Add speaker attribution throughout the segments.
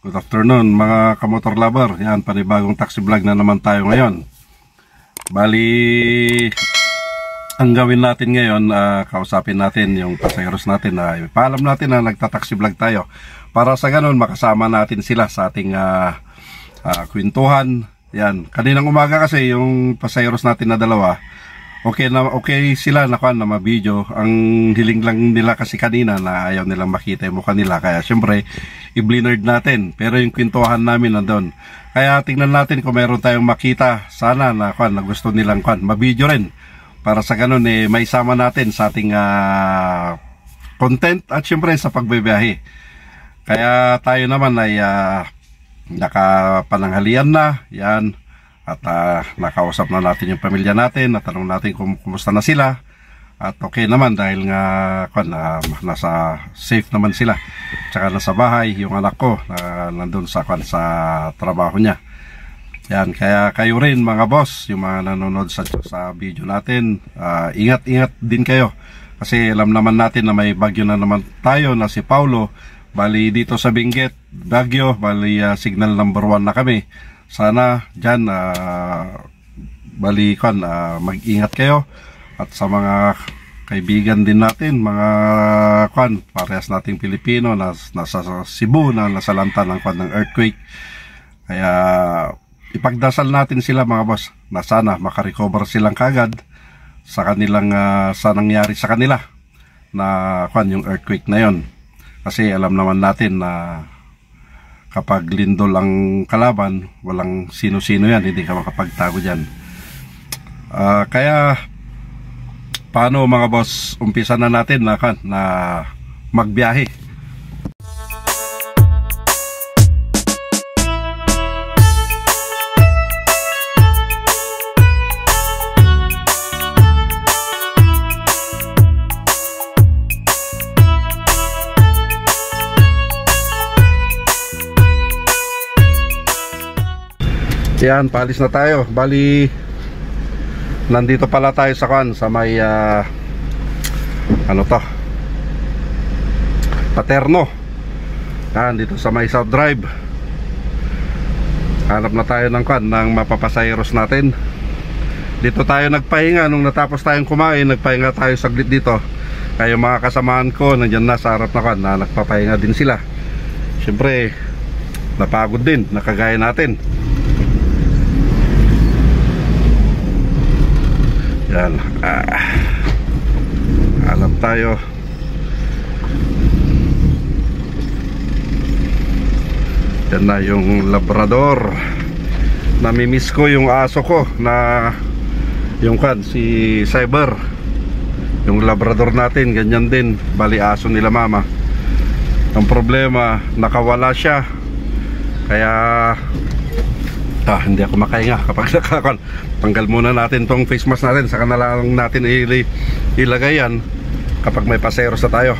Speaker 1: Good afternoon mga kamotor lover. Yan, panibagong taxi vlog na naman tayo ngayon. Bali, ang gawin natin ngayon, kausapin natin yung pasayeros natin na paalam natin na nagta-taxi vlog tayo. Para sa ganun, makasama natin sila sa ating kwentuhan. Yan, kaninang umaga kasi yung pasayeros natin na dalawa, okay sila na ma-video. Ang hiling lang nila kasi kanina na ayaw nilang makita yung mukha nila. Kaya syempre, i-blurred natin. Pero yung kwentuhan namin nandun. Kaya tingnan natin kung meron tayong makita. Sana na gusto nilang ma-video rin. Para sa ganun, may sama natin sa ating content at syempre sa pagbibiyahe. Kaya tayo naman ay nakapananghalian na. Yan. At nakausap na natin yung pamilya natin, natanong natin kung kumusta na sila. At okay naman dahil nga nasa safe naman sila. Tsaka nasa bahay yung anak ko na nandun sa trabaho niya. Yan, kaya kayo rin mga boss, yung mga nanonood sa video natin, ingat-ingat din kayo. Kasi alam naman natin na may bagyo na naman tayo na si Paulo. Bali dito sa Benguet, bagyo, bali signal number 1 na kami. Sana dyan mag-ingat kayo. At sa mga kaibigan din natin, mga parehas nating Pilipino na nasa Cebu na nasalanta ng earthquake. Kaya ipagdasal natin sila mga boss na sana makarecover silang kagad sa kanilang sa nangyari sa kanila na yung earthquake na yon. Kasi alam naman natin na kapag lindol ang kalaban, walang sino-sino yan, hindi ka makapagtago dyan. Kaya, paano mga boss, umpisa na natin na magbiyahe. Yan, paalis na tayo. Bali, nandito pala tayo sa may Paterno. Yan, dito sa may South Drive. Hanap na tayo ng mapapasayeros natin. Dito tayo nagpahinga nung natapos tayong kumain. Nagpahinga tayo saglit dito. Kaya mga kasamaan ko nandyan na sa harap na nagpapahinga din sila. Siyempre, napagod din, nakagaya natin. Yan, hanap tayo. Yan na yung Labrador. Namimiss ko yung aso ko na yung si Cyber. Yung Labrador natin, ganyan din. Bali aso nila mama. Ang problema, nakawala siya. Kaya hindi ako makahinga kapag tanggal muna natin tong face mask natin, saka na lang natin ilagay yan kapag may paseros na tayo.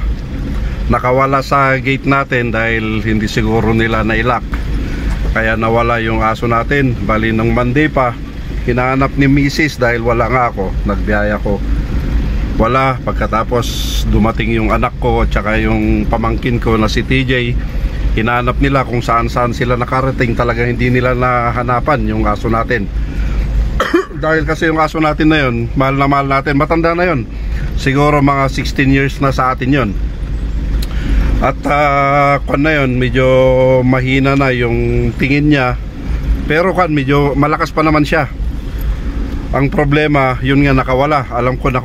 Speaker 1: Nakawala sa gate natin dahil hindi siguro nila na-lock, kaya nawala yung aso natin. Bali nung Monday pa hinahanap ni Mrs. dahil wala nga ako, nagbiyaya ko, wala. Pagkatapos dumating yung anak ko at saka yung pamangkin ko na si TJ, hinahanap nila kung saan-saan sila nakarating. Talaga hindi nila nahanapan yung aso natin. Dahil kasi yung aso natin na yun, mahal na mahal natin, matanda na yun, siguro mga 16 years na sa atin yun. At na yun, medyo mahina na yung tingin niya, pero medyo malakas pa naman siya. Ang problema, yun nga, nakawala. Alam ko na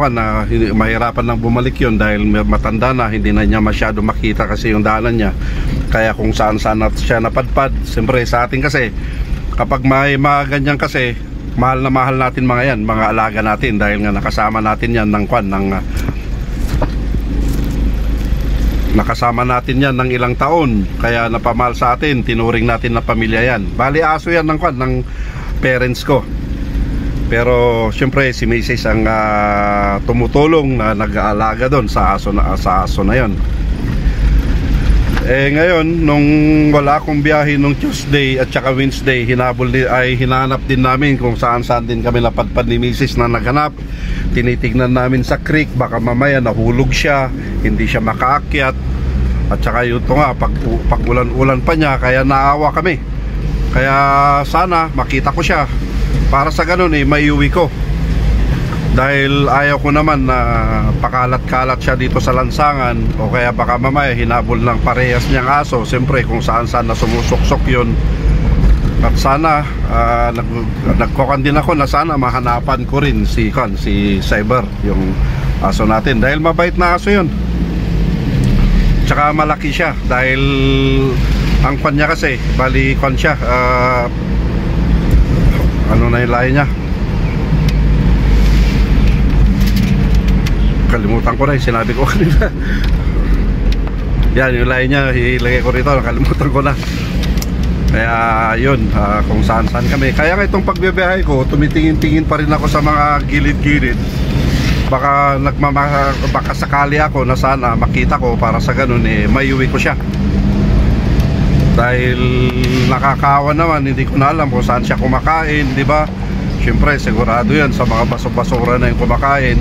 Speaker 1: mahirapan lang bumalik yun dahil matanda na, hindi na niya masyado makita kasi yung daanan niya. Kaya kung saan-saan siya napadpad. Siyempre sa atin kasi, kapag may mga ganyan kasi, mahal na mahal natin mga yan, mga alaga natin, dahil nga nakasama natin yan nakasama natin yan ng ilang taon. Kaya napamahal sa atin, tinuring natin na pamilya yan. Bali aso yan ng parents ko. Pero syempre si Mrs. ang tumutulong na nag-aalaga doon sa aso na yon. Ngayon, nung wala akong biyahe nung Tuesday at saka Wednesday, hinanap din namin kung saan-saan din kami napadpad ni Mrs. na naghanap. Tinitignan namin sa creek, baka mamaya nahulog siya, hindi siya makaakyat. At saka yun to nga, pag ulan-ulan pa niya, kaya naawa kami. Kaya sana makita ko siya para sa ganun maiuwi ko. Dahil ayaw ko naman na pakalat-kalat siya dito sa lansangan, o kaya baka mamaya hinabol ng parehas niyang aso. Siyempre kung saan-saan na sumusuksok yun. At sana nagkokan din ako na sana mahanapan ko rin si Cyber, yung aso natin, dahil mabait na aso yun. Tsaka malaki siya, dahil ang kwan niya kasi, bali kwan siya, ano na yung lahi niya, kalimutan ko na yung sinabi ko kanina. Yan yung lahi niya, ilagay ko rito, nakalimutan ko na. Kaya yun, kung saan-saan kami. Kaya nga itong pagbibiyahe ko, tumitingin-tingin pa rin ako sa mga gilid-gilid. Baka baka sakali ako na sana makita ko, para sa ganun maiuwi ko siya. Dahil nakakawa naman, hindi ko na alam kung saan siya kumakain, di ba? Siyempre sigurado yan sa mga basura na yung kumakain.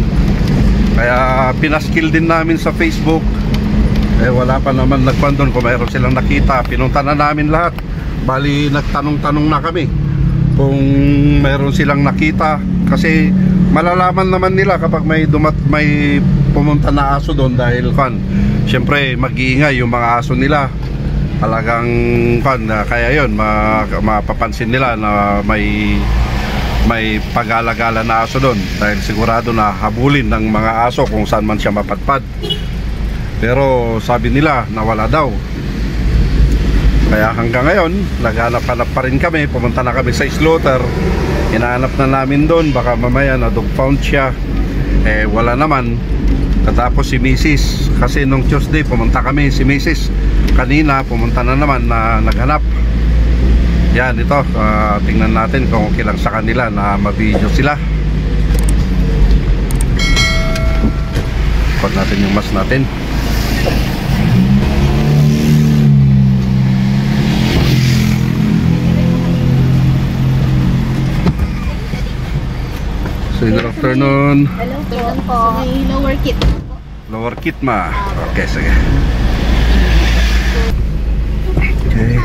Speaker 1: Kaya pinaskill din namin sa Facebook. Wala pa naman nagpandon. Kung mayroon silang nakita, pinunta na namin lahat. Bali nagtanong-tanong na kami kung mayroon silang nakita. Kasi malalaman naman nila kapag may pumunta na aso doon. Dahil siyempre mag-iingay yung mga aso nila. Talagang kaya yun mapapansin nila na may pag-alagala na aso doon, dahil sigurado na habulin ng mga aso kung saan man siya mapadpad. Pero sabi nila nawala daw. Kaya hanggang ngayon naghanap-hanap pa rin kami. Pumunta na kami sa slaughter, hinahanap na namin doon, baka mamaya na dog found siya. Wala naman. Tapos si Mrs., kasi nung Tuesday pumunta kami, si Mrs. kanina pumunta na naman na naghanap. Yan, ito, tingnan natin kung okay lang sa kanila na ma-video sila. Ikot natin yung mas natin. So, good afternoon.
Speaker 2: Hello po. May lower kit po.
Speaker 1: Lower kit ma. Okay, sige. Okay.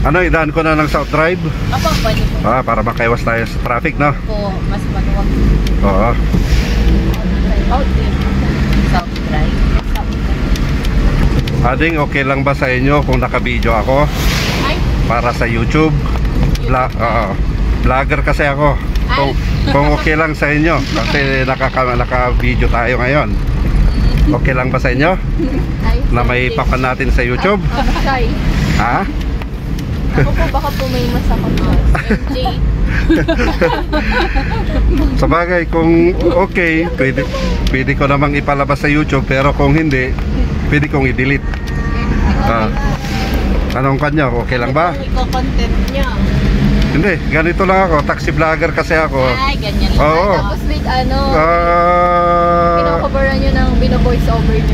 Speaker 1: Ano, idaan ko na ng South Drive?
Speaker 2: Apo, pwede po.
Speaker 1: Para makaiwas tayo sa traffic, no?
Speaker 2: Po, mas maluwag.
Speaker 1: Oo.
Speaker 2: South Drive.
Speaker 1: Ading, okay lang ba sa inyo kung naka-video ako?
Speaker 2: Ay?
Speaker 1: Para sa YouTube? Vlogger kasi ako. Kung okay lang sa inyo, kasi naka-video tayo ngayon. Okay lang ba sa inyo? Na may papan natin sa YouTube?
Speaker 2: Shy.
Speaker 1: Ha?
Speaker 2: Ako po, baka po may masakot po. MJ.
Speaker 1: Sa bagay, kung okay, pwede ko namang ipalabas sa YouTube, pero kung hindi, pwede kong i-delete. Anong kanya? Okay lang ba?
Speaker 2: Ito content niya.
Speaker 1: Hindi, ganito lang ako. Taxi vlogger kasi ako.
Speaker 2: Ay, ganyan lang.
Speaker 1: Oo.
Speaker 2: Tapos with kinocoveran nyo ng bino-voice over nyo.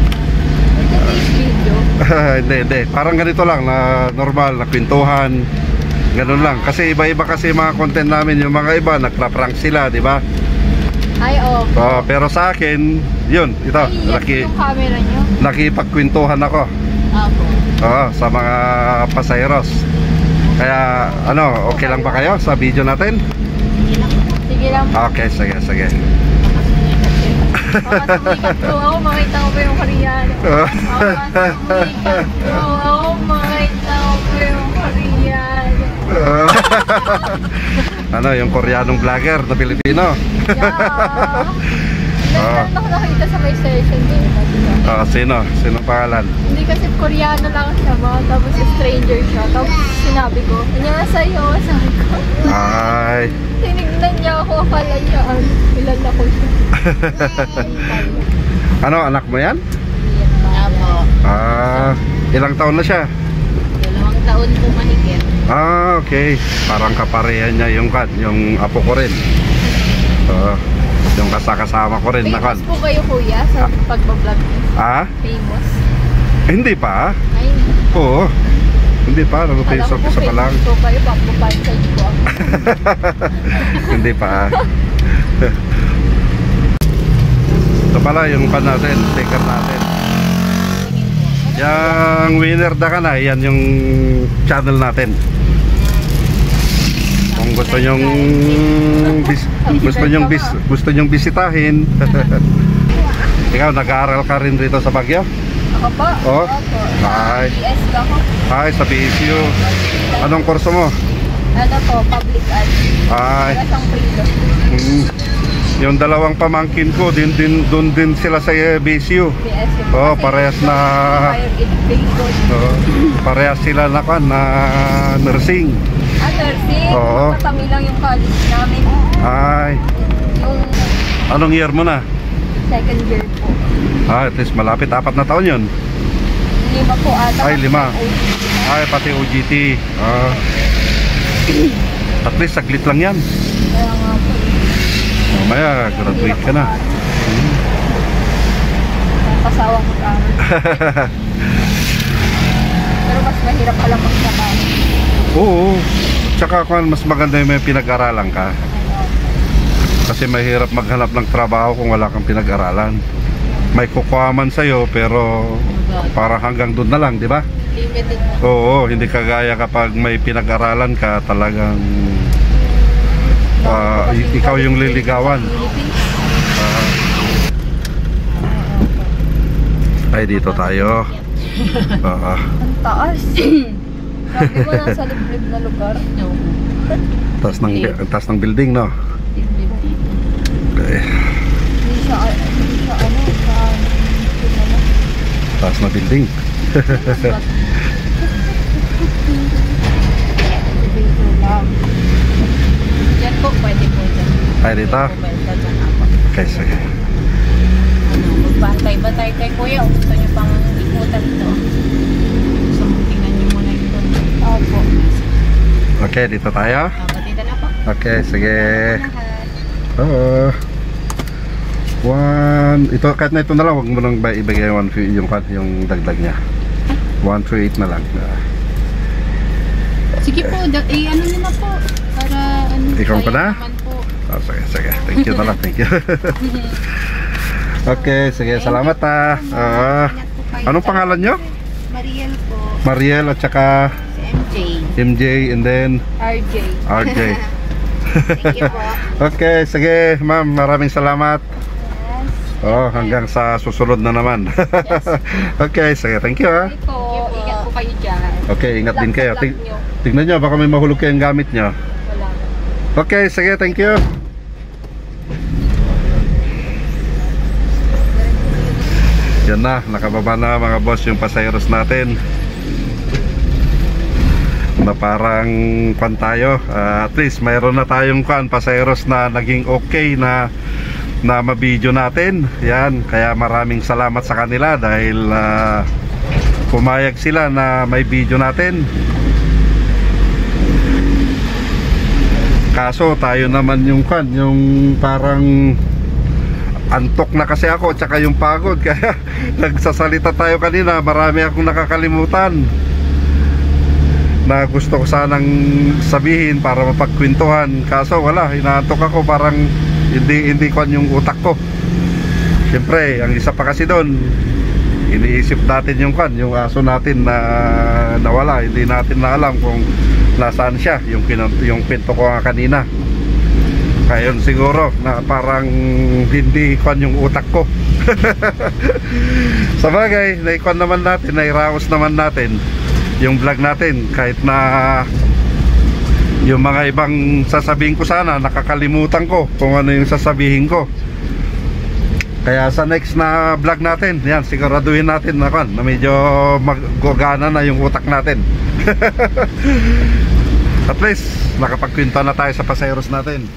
Speaker 2: Video.
Speaker 1: Hindi. Parang ganito lang na normal, na kwentuhan. Ganun lang. Kasi iba-iba kasi mga content namin. Yung mga iba, nagpa-prank sila, di ba?
Speaker 2: Ay,
Speaker 1: pero sa akin, yun, ito.
Speaker 2: Ay, yung camera nyo.
Speaker 1: Nakipagkwentuhan ako.
Speaker 2: Apo.
Speaker 1: Sa mga pasayeros. Kaya, okay lang ba kayo sa video natin?
Speaker 2: Sige lang.
Speaker 1: Okay, sige.
Speaker 2: Makasumikat po ako, makita ko pa yung Koreano. Makasumikat po ako, makita ko pa yung Koreano.
Speaker 1: Yung Koreanong vlogger na Pilipino?
Speaker 2: Yeah. Ako nakita sa may session din.
Speaker 1: Sino? Sinong pangalan?
Speaker 2: Hindi kasi Koreano lang siya ba, tapos stranger siya. Tapos sinabi ko, "Annyeonghaseyo," sabi ko.
Speaker 1: Ay.
Speaker 2: Tinignan niya ako, akala niya, kilala ko siya.
Speaker 1: Anak mo yan?
Speaker 2: Apo.
Speaker 1: Ilang taon na siya?
Speaker 2: 2 taon po mahigit.
Speaker 1: Okay. Parang kaparehan niya yung apo ko rin. Yung kasama ko rin.
Speaker 2: Famous po kayo kuya sa pagbablog niyo? Famous?
Speaker 1: Hindi pa.
Speaker 2: Ay,
Speaker 1: Oo. Hindi pa. Nag-Facebook isa pa lang.
Speaker 2: So kayo, papapansage ko ako.
Speaker 1: Hindi pa. Ito pala yung pan natin, sticker natin. Yung winner da ka na, yan yung channel natin. Kung gusto nyong bisitahin. Ikaw, nag-aaral ka rin rito sa Baguio?
Speaker 2: Ako po?
Speaker 1: Oh?
Speaker 2: Opo.
Speaker 1: Ay.
Speaker 2: BS ka ko.
Speaker 1: Ay, sa BSU. Anong kurso mo?
Speaker 2: Ano po, public art.
Speaker 1: Ay.
Speaker 2: Isang prilo.
Speaker 1: Yung dalawang pamangkin ko, doon din sila sa BSU.
Speaker 2: BS.
Speaker 1: Oh, parehas na parehas sila na nursing.
Speaker 2: Nursing?
Speaker 1: Oo.
Speaker 2: Kami lang yung college namin.
Speaker 1: Ay.
Speaker 2: Yung
Speaker 1: Anong year mo na?
Speaker 2: second year po.
Speaker 1: At least malapit, 4 na taon yun.
Speaker 2: 5 po ata.
Speaker 1: Ay, 5. Ay, pati OGT. At least saglit lang yan.
Speaker 2: Kaya nga po.
Speaker 1: Mamaya, graduate ka na.
Speaker 2: Kasawang mag-aral. Pero mas mahirap pala magtrabaho.
Speaker 1: Oo. Tsaka kung mas maganda yung may pinag-aralan ka. Kasi mahirap maghanap ng trabaho kung wala kang pinag-aralan. May kukuha man sa'yo pero para hanggang doon na lang, di ba?
Speaker 2: Limited.
Speaker 1: Oo, hindi kagaya kapag may pinag-aralan ka talagang ikaw yung liligawan. Ay, dito tayo.
Speaker 2: Ang taas. Sabi mo nasa liblib na lugar.
Speaker 1: Taas ng building, no? Okay.
Speaker 2: Hindi siya ano,
Speaker 1: Taas na building.
Speaker 2: Yan po, pwede po dyan.
Speaker 1: Ay, dito? Okay, sige.
Speaker 2: Magbantay-bantay kay kuya. Gusto niyo pang ikutan ito. Gusto mo tingnan niyo muna ito. Opo.
Speaker 1: Okay, dito tayo.
Speaker 2: Batida na po.
Speaker 1: Okay, sige. Oo. Ito, kahit na ito na lang, huwag mo nang ibigay yung dagdag niya. 138 na lang.
Speaker 2: Sige po, ano nyo na po. Para ano.
Speaker 1: Ikaw pa na?
Speaker 2: Po.
Speaker 1: Oh, sige, sige. Thank you na lang, thank you. Okay, sige, salamat ha. Anong pangalan nyo?
Speaker 2: Mariel po.
Speaker 1: Mariel at saka MJ and then
Speaker 2: RJ.
Speaker 3: Thank you po.
Speaker 1: Okay, sige ma'am, maraming salamat. Oh, hanggang sa susunod na naman. Okay, sige, thank you ha.
Speaker 2: Thank po. Ingat po kayo dyan.
Speaker 1: Okay, ingat din kayo.
Speaker 2: Lock nyo.
Speaker 1: Tignan nyo, baka may mahulog kayong gamit nyo.
Speaker 2: Wala.
Speaker 1: Okay, sige, thank you. Yan na, nakababa na mga boss yung pasayeros natin. Na parang kwan tayo. At least mayroon na tayong kwan pasayeros na naging okay na ma-video natin. Yan, kaya maraming salamat sa kanila dahil pumayag sila na may video natin. Kaso tayo naman yung kwan, yung parang antok na kasi ako tsaka yung pagod kaya nagsasalita tayo kanina, marami akong nakakalimutan na gusto ko sanang sabihin para mapagkwentuhan, kaso wala, inaantok ako, parang hindi kwan yung utak ko. Siyempre, ang isa pa kasi doon, iniisip natin yung kwan, yung aso natin na nawala, hindi natin na alam kung nasaan siya, yung pinto ko nga kanina. Kaya siguro na parang hindi kwan yung utak ko. Sa bagay, naikwan naman natin, nairaos naman natin yung vlog natin, kahit na yung mga ibang sasabihin ko sana nakakalimutan ko kung ano yung sasabihin ko. Kaya sa next na vlog natin, yan, siguraduhin natin na kwan, na medyo magugana na yung utak natin. At least nakapagkwento na tayo sa pasayeros natin.